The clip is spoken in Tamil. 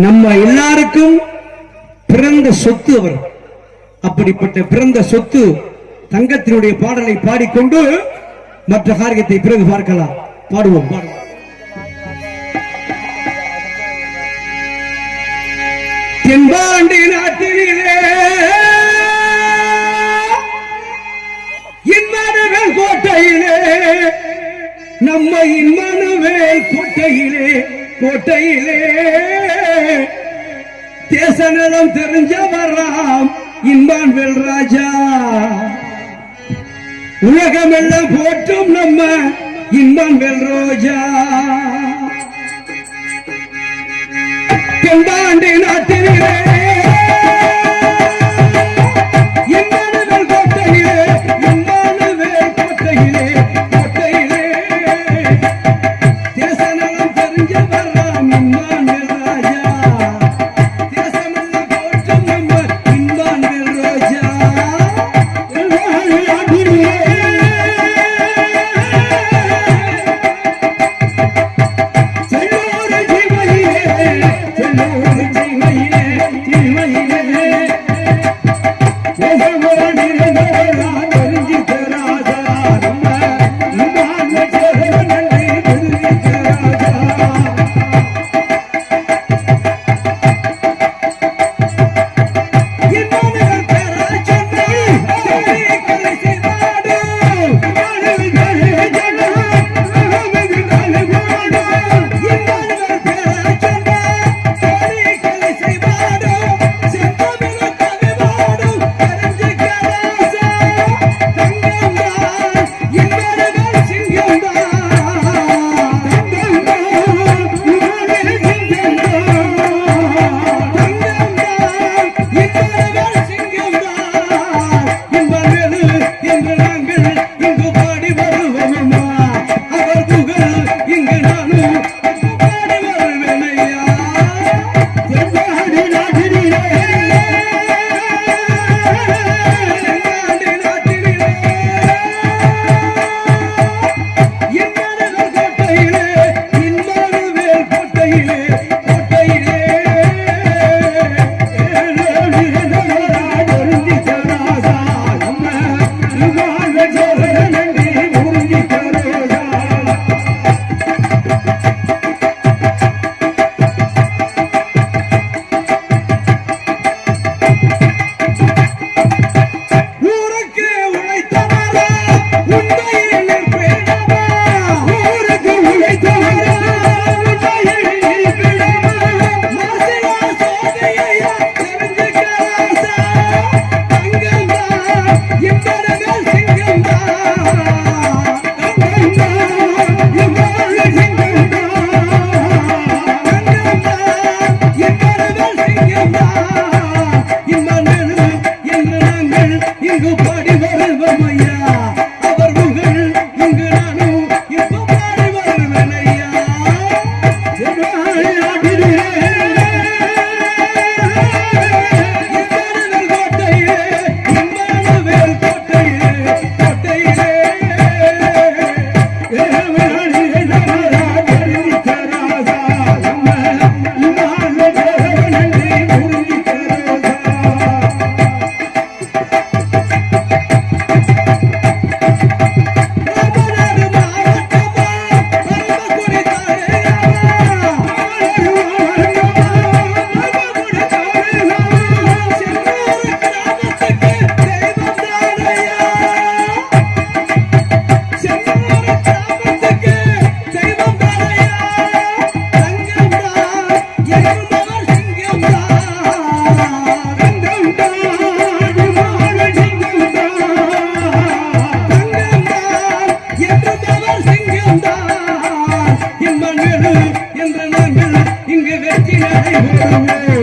நம்ம எல்லாருக்கும் பிறந்த சொத்து அவர். அப்படிப்பட்ட பிறந்த சொத்து தங்கத்தினுடைய பாடலை பாடிக்கொண்டு மற்ற காரியத்தை பிறகு பார்க்கலாம். பாடுவோம். தென்பாண்டி நாட்டிலே இன்மனவேல் கோட்டையிலே, நம்ம இன்மனவேல் கோட்டையிலே கோட்டையிலே தேச நலம் தெரிஞ்சவராம் இன்பான்வேல் ராஜா. உலகமெல்லாம் போற்றும் நம்ம இன்பான்வேல் ரோஜா. தென்பாண்டி நாட்டிலே இன்பான்வேல் கோட்டையிலே, இன்பான்வேல் கோட்டையிலே கோட்டையிலே தேச நலம் தெரிஞ்சவராம் இன்பான்வேல் ராஜா. தேசமெல்லாம் போற்றும் நம்ம இன்பான்வேல் ரோஜா. என்று நாங்கள் இங்கு வெற்றி நடைபெறுவோம்.